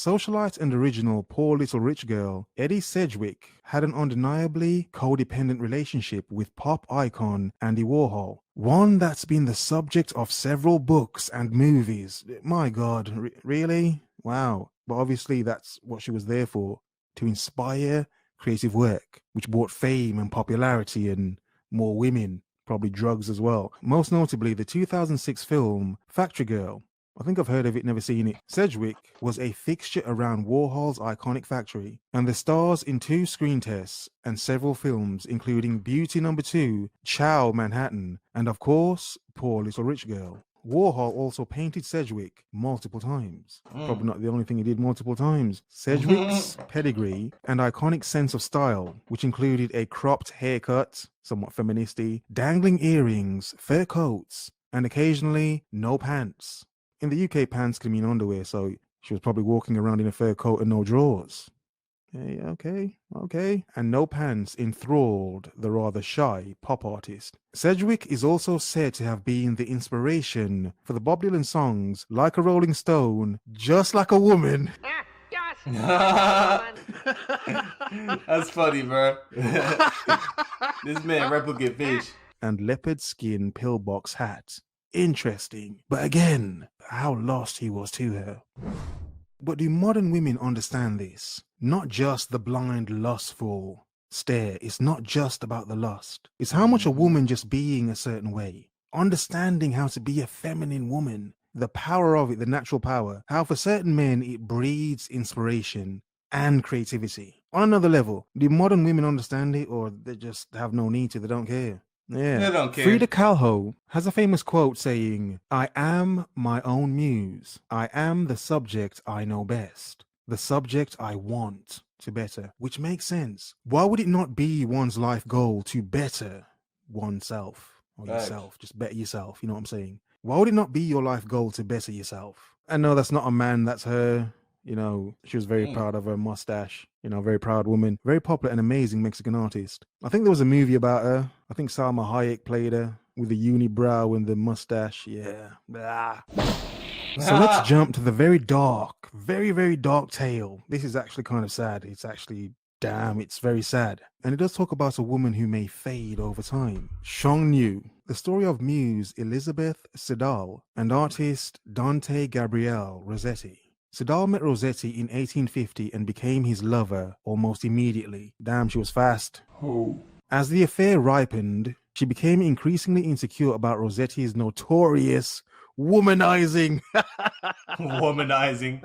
Socialite and original Poor Little Rich Girl, Eddie Sedgwick had an undeniably codependent relationship with pop icon Andy Warhol, one that's been the subject of several books and movies. My God, really? Wow. But obviously that's what she was there for, to inspire creative work, which brought fame and popularity and more women, probably drugs as well. Most notably, the 2006 film Factory Girl. I think I've heard of it, never seen it. Sedgwick was a fixture around Warhol's iconic factory, and the stars in 2 screen tests and several films, including Beauty Number 2, Ciao Manhattan, and of course, Poor Little Rich Girl. Warhol also painted Sedgwick multiple times. Probably not the only thing he did multiple times. Sedgwick's pedigree and iconic sense of style, which included a cropped haircut, somewhat feministy, dangling earrings, fur coats, and occasionally no pants. In the UK, pants can mean underwear, so she was probably walking around in a fur coat and no drawers. Hey, okay. And no pants enthralled the rather shy pop artist. Sedgwick is also said to have been the inspiration for the Bob Dylan songs Like a Rolling Stone, Just Like a Woman. That's funny, bro. This man replicate fish. And leopard skin pillbox hat. Interesting. But again, how lost he was to her. But do modern women understand this? Not just the blind, lustful stare. It's not just about the lust. It's how much a woman just being a certain way. Understanding how to be a feminine woman. The power of it, the natural power. How for certain men it breeds inspiration and creativity. On another level, do modern women understand it, or they just have no need to? They don't care. Yeah. They don't care. Frida Kahlo has a famous quote saying, "I am my own muse. I am the subject I know best. The subject I want to better." Which makes sense. Why would it not be one's life goal to better oneself or yourself? Just better yourself. You know what I'm saying? Why would it not be your life goal to better yourself? I know that's not a man, that's her. You know, she was very proud of her mustache. You know, very proud woman. Very popular and amazing Mexican artist. I think there was a movie about her. I think Salma Hayek played her with the unibrow and the mustache. Yeah. So let's jump to the very dark, very, very dark tale. This is actually kind of sad. It's actually, damn, it's very sad. And it does talk about a woman who may fade over time. Shong Nu. The story of Muse Elizabeth Siddal and artist Dante Gabriel Rossetti. Siddal met Rossetti in 1850 and became his lover almost immediately. Damn, she was fast. Oh. As the affair ripened, she became increasingly insecure about Rossetti's notorious womanizing. Womanizing.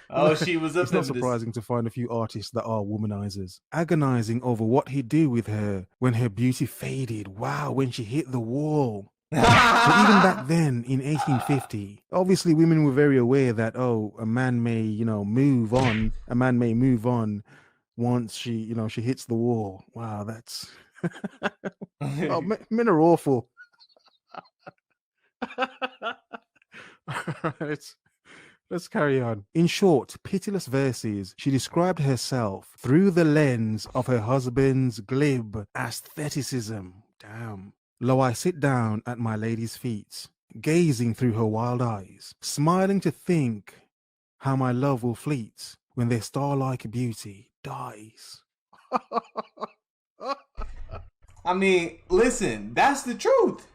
Oh, she was up. It's not surprising to find a few artists that are womanizers. Agonizing over what he'd do with her when her beauty faded. Wow, when she hit the wall. But even back then, in 1850, obviously women were very aware that, oh, a man may, move on. A man may move on once she hits the wall. Wow, that's... oh, men are awful. Let's carry on. In short, pitiless verses, she described herself through the lens of her husband's glib aestheticism. Damn. Lo, I sit down at my lady's feet, gazing through her wild eyes, smiling to think how my love will fleet when their star-like beauty dies. I mean, listen, that's the truth.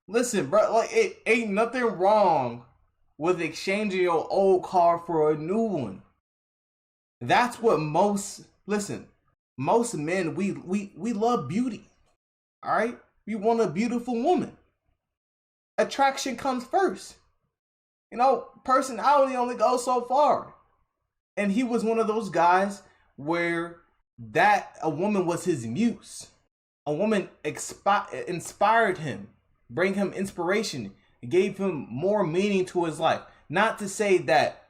Listen, bro, like, it ain't nothing wrong with exchanging your old car for a new one. That's what most men, we love beauty. All right? We want a beautiful woman. Attraction comes first. Personality only goes so far. And he was one of those guys where a woman was his muse. A woman inspired him, bring him inspiration, gave him more meaning to his life. Not to say that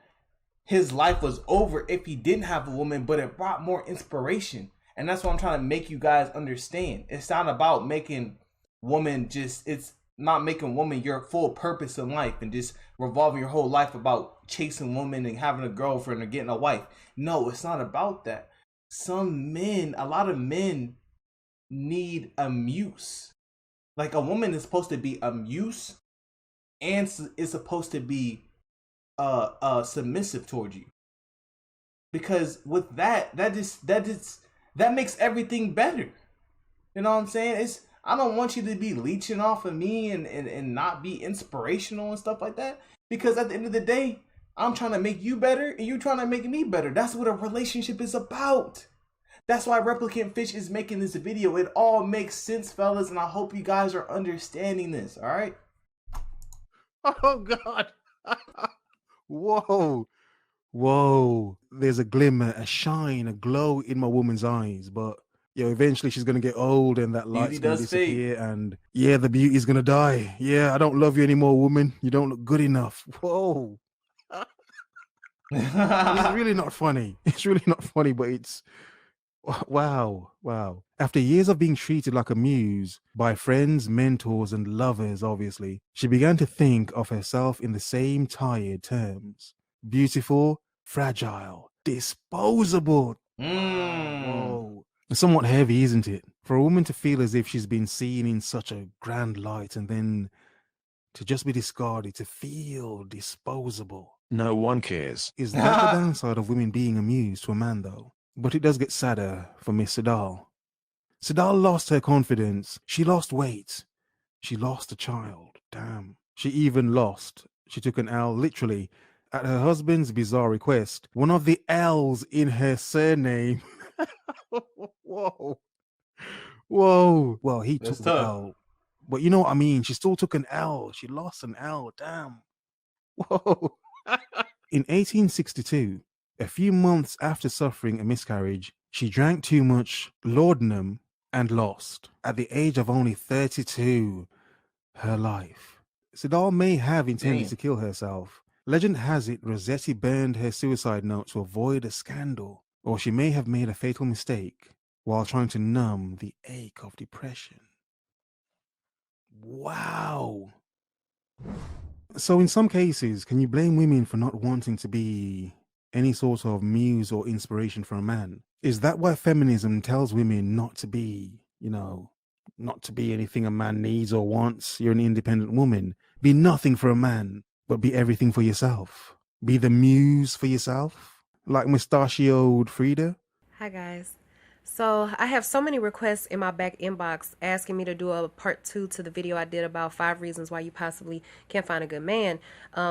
his life was over if he didn't have a woman, but it brought more inspiration. And that's what I'm trying to make you guys understand. It's not about making woman it's not making woman your full purpose in life and just revolving your whole life about chasing women and having a girlfriend or getting a wife. No, it's not about that. A lot of men need a muse. Like, a woman is supposed to be a muse and is supposed to be submissive towards you. because with that makes everything better. You know what I'm saying? I don't want you to be leeching off of me and not be inspirational and stuff like that. Because at the end of the day, I'm trying to make you better and you're trying to make me better. That's what a relationship is about. That's why Replicant Fish is making this video. It all makes sense, fellas, and I hope you guys are understanding this, all right? Oh God. Whoa. Whoa. There's a glimmer, a shine, a glow in my woman's eyes, but eventually she's gonna get old and that light's Beauty gonna does fade. disappear, and the beauty's gonna die. Yeah, I don't love you anymore, woman. You don't look good enough. Whoa. This is really not funny. It's really not funny, but it's wow. After years of being treated like a muse by friends, mentors, and lovers, obviously, she began to think of herself in the same tired terms. Beautiful, fragile, disposable. Whoa. Somewhat heavy, isn't it? For a woman to feel as if she's been seen in such a grand light and then to just be discarded, to feel disposable. No one cares. Is that the downside of women being a muse to a man, though? But it does get sadder for Miss Sedal. Sedal lost her confidence. She lost weight. She lost a child. Damn. She took an L, literally, at her husband's bizarre request. One of the L's in her surname. Whoa. Well, he That's took the tough. L. But you know what I mean? She still took an L. She lost an L. Damn. Whoa. In 1862, a few months after suffering a miscarriage, she drank too much laudanum and lost, at the age of only 32, her life. Sedal may have intended to kill herself. Legend has it Rossetti burned her suicide note to avoid a scandal, or she may have made a fatal mistake while trying to numb the ache of depression. Wow. So in some cases, can you blame women for not wanting to be any sort of muse or inspiration for a man? Is that why feminism tells women not to be, not to be anything a man needs or wants? You're an independent woman. Be nothing for a man, but be everything for yourself. Be the muse for yourself, like mustachioed Frida. Hi guys. So I have so many requests in my back inbox asking me to do a part 2 to the video I did about 5 reasons why you possibly can't find a good man.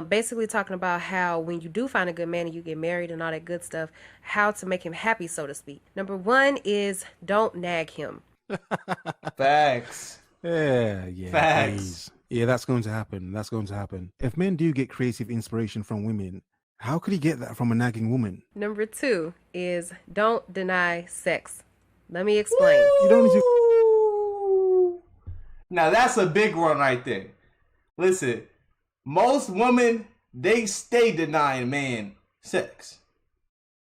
Basically talking about how when you do find a good man and you get married and all that good stuff, how to make him happy, so to speak. Number 1 is don't nag him. Facts. Yeah, Facts. Please. Yeah, that's going to happen. If men do get creative inspiration from women, how could he get that from a nagging woman? Number 2 is don't deny sex. Let me explain. You don't need to. Now that's a big one right there. Listen, most women, they stay denying man sex.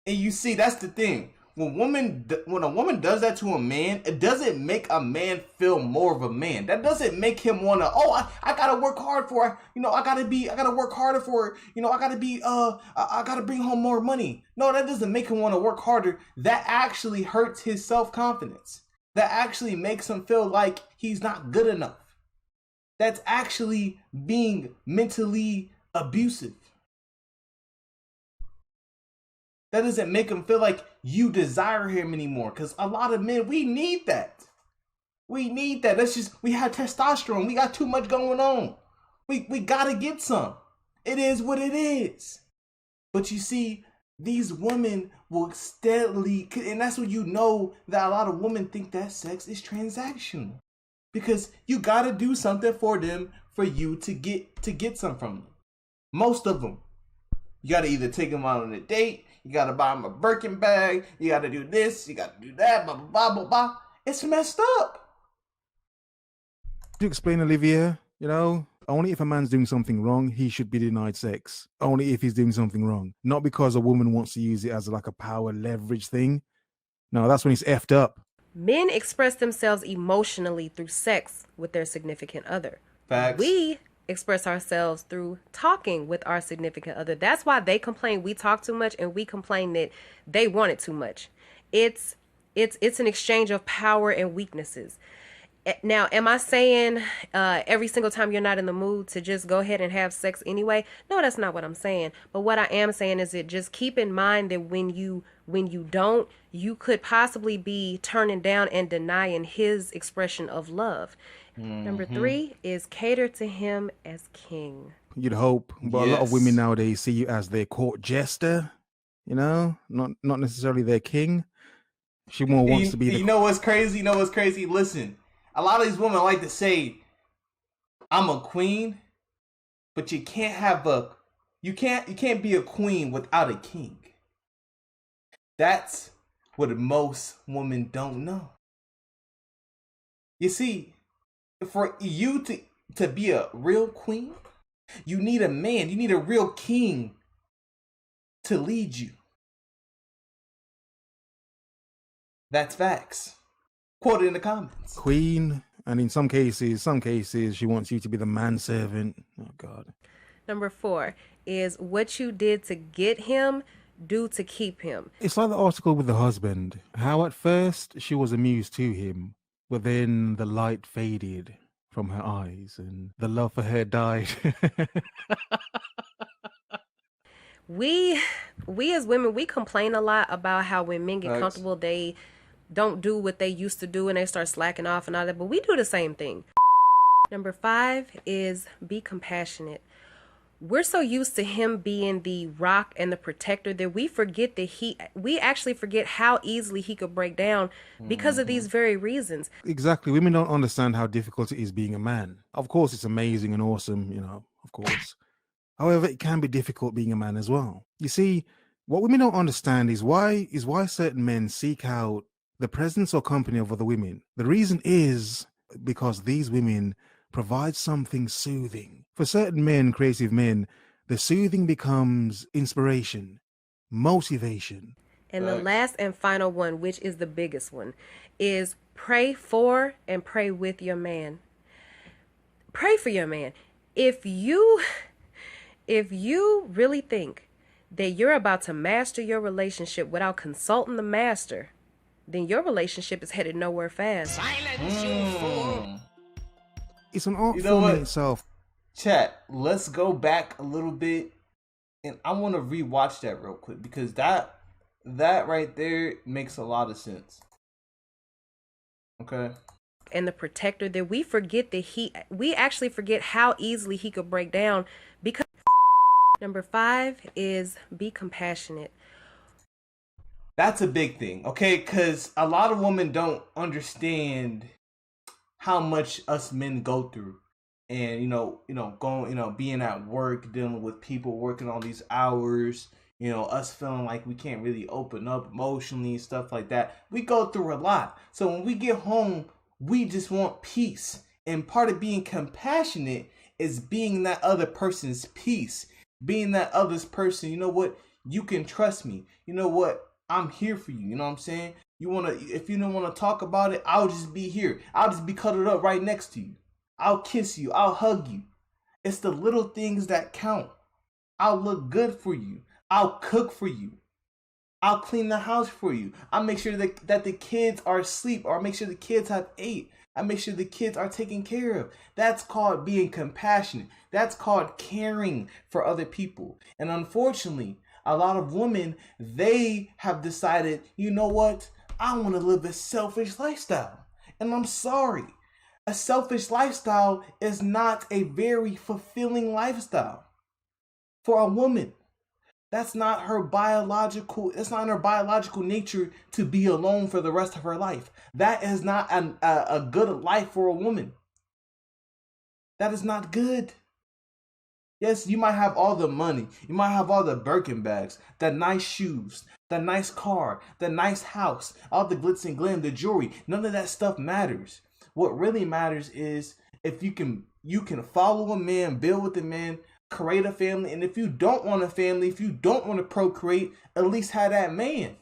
And you see, that's the thing. When a woman does that to a man, it doesn't make a man feel more of a man. That doesn't make him wanna, I gotta work hard for it. I gotta work harder for it. I gotta bring home more money. No, that doesn't make him wanna work harder. That actually hurts his self-confidence. That actually makes him feel like he's not good enough. That's actually being mentally abusive. That doesn't make him feel like you desire him anymore. Because a lot of men, we need that. We need that. We have testosterone. We got too much going on. We got to get some. It is what it is. But you see, these women will steadily, and that's when you know that a lot of women think that sex is transactional. Because you got to do something for them for you to get some from them. Most of them. You got to either take them out on a date. You got to buy them a Birkin bag. You got to do this. You got to do that. Blah, blah, blah, blah, blah. It's messed up. To explain, Olivia, only if a man's doing something wrong, he should be denied sex. Only if he's doing something wrong. Not because a woman wants to use it as like a power leverage thing. No, that's when he's effed up. Men express themselves emotionally through sex with their significant other. Facts. We express ourselves through talking with our significant other. That's why they complain we talk too much and we complain that they want it too much. It's an exchange of power and weaknesses. Now, am I saying every single time you're not in the mood to just go ahead and have sex anyway? No, that's not what I'm saying. But what I am saying is that just keep in mind that when you don't, you could possibly be turning down and denying his expression of love. Number Mm-hmm. three is cater to him as king. You'd hope, but a lot of women Yes. nowadays see you as their court jester. Not necessarily their king. She more wants to be the. You know what's crazy? You know what's crazy? Listen, a lot of these women like to say, "I'm a queen," but you can't be a queen without a king. That's what most women don't know. You see, for you to be a real queen, you need a man, you need a real king to lead you. That's facts. Quote it in the comments. Queen, and in some cases, she wants you to be the manservant. Oh God. Number four is what you did to get him, do to keep him. It's like the article with the husband. How at first she was amused to him, but then the light faded from her eyes and the love for her died. we we as women, we complain a lot about how when men get Facts. comfortable, they don't do what they used to do and they start slacking off and all that, but we do the same thing. Number five is be compassionate. We're so used to him being the rock and the protector that we actually forget how easily he could break down because of these very reasons. Exactly. Women don't understand how difficult it is being a man. Of course, it's amazing and awesome, of course. However, it can be difficult being a man as well. You see, what women don't understand is why certain men seek out the presence or company of other women. The reason is because these women provide something soothing. For certain men, creative men, the soothing becomes inspiration, motivation. And the last and final one, which is the biggest one, is pray for and pray with your man. Pray for your man. If you really think that you're about to master your relationship without consulting the master, then your relationship is headed nowhere fast. Silence, you fool! It's an art You know form what? in itself. Chat, let's go back a little bit, and I want to rewatch that real quick because that right there makes a lot of sense. Okay. And the protector that we actually forget how easily he could break down because. Number five is be compassionate. That's a big thing, okay? Because a lot of women don't understand how much us men go through, and going, being at work, dealing with people, working all these hours. Us feeling like we can't really open up emotionally, stuff like that. We go through a lot. So when we get home, we just want peace. And part of being compassionate is being that other person's peace. Being that other's person, you know what? You can trust me. You know what? I'm here for you. You know what I'm saying? If you don't want to talk about it, I'll just be here. I'll just be cuddled up right next to you. I'll kiss you. I'll hug you. It's the little things that count. I'll look good for you. I'll cook for you. I'll clean the house for you. I'll make sure that the kids are asleep, or I'll make sure the kids have ate. I make sure the kids are taken care of. That's called being compassionate. That's called caring for other people. And unfortunately, a lot of women, they have decided, you know what? I want to live a selfish lifestyle. And I'm sorry. A selfish lifestyle is not a very fulfilling lifestyle for a woman. That's not in her biological nature to be alone for the rest of her life. That is not a good life for a woman. That is not good. Yes, you might have all the money. You might have all the Birkin bags, the nice shoes, the nice car, the nice house, all the glitz and glam, the jewelry. None of that stuff matters. What really matters is if you can follow a man, build with a man, create a family, and if you don't want a family, if you don't want to procreate, at least have that man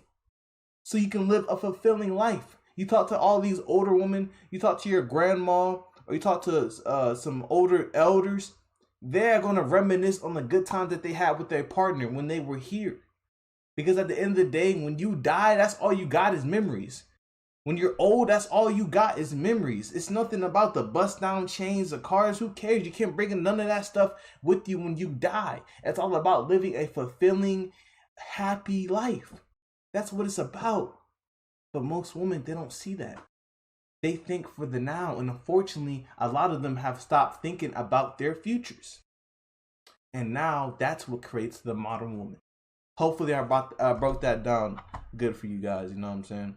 so you can live a fulfilling life. You talk to all these older women, you talk to your grandma, or you talk to some older elders, they're going to reminisce on the good times that they had with their partner when they were here. Because at the end of the day, when you die, that's all you got is memories. When you're old, that's all you got is memories. It's nothing about the bust down chains, the cars. Who cares? You can't bring none of that stuff with you when you die. It's all about living a fulfilling, happy life. That's what it's about. But most women, they don't see that. They think for the now. And unfortunately, a lot of them have stopped thinking about their futures. And now that's what creates the modern woman. Hopefully I broke that down good for you guys. You know what I'm saying?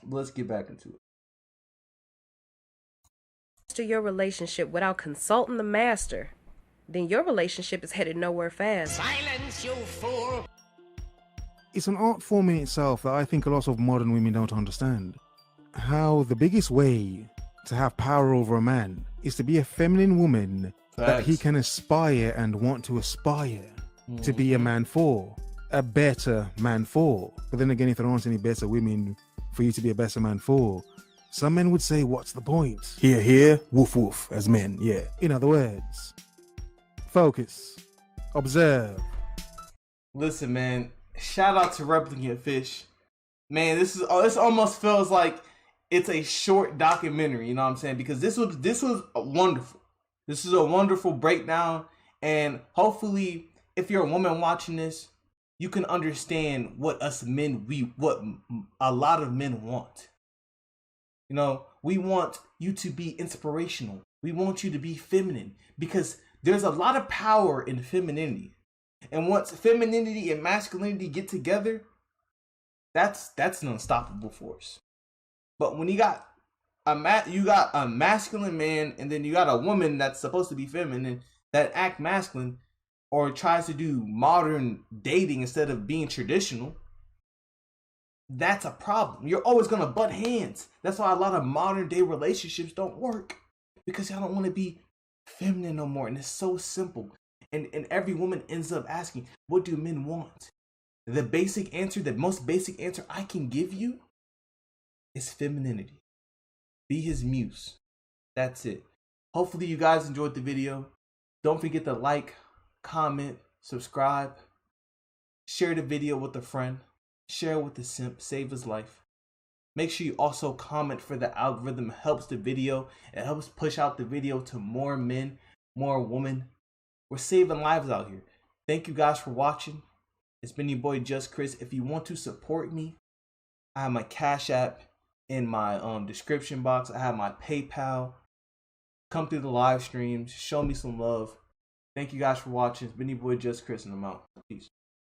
Let's get back into it. To your relationship without consulting the master, then your relationship is headed nowhere fast. Silence, you fool! It's an art form in itself that I think a lot of modern women don't understand. How the biggest way to have power over a man is to be a feminine woman that he can aspire and want to aspire to be a man for, a better man for. But then again, if there aren't any better women for you to be a better man for, some men would say, what's the point? Here, here, woof, woof, as men, yeah. In other words, focus, observe. Listen, man, shout out to Replicant Fish. Man, this almost feels like it's a short documentary, you know what I'm saying? Because this was wonderful. This is a wonderful breakdown, and hopefully, if you're a woman watching this, you can understand what us men, what a lot of men want. You know, we want you to be inspirational. We want you to be feminine, because there's a lot of power in femininity. And once femininity and masculinity get together, that's an unstoppable force. But when you got a masculine man, and then you got a woman that's supposed to be feminine that act masculine or tries to do modern dating instead of being traditional, that's a problem. You're always gonna butt heads. That's why a lot of modern day relationships don't work, because y'all don't want to be feminine no more. And it's so simple. And every woman ends up asking, what do men want? The most basic answer I can give you is femininity. Be his muse. That's it. Hopefully you guys enjoyed the video. Don't forget to like, comment, subscribe, share the video with a friend, share it with a simp, save his life. Make sure you also comment for the algorithm. It helps the video. It helps push out the video to more men, more women. We're saving lives out here. Thank you guys for watching. It's been your boy Just Chris. If you want to support me, I have my Cash App in my description box. I have my PayPal. Come through the live streams. Show me some love. Thank you guys for watching. It's been your boy Just Chris, and I'm out. Peace.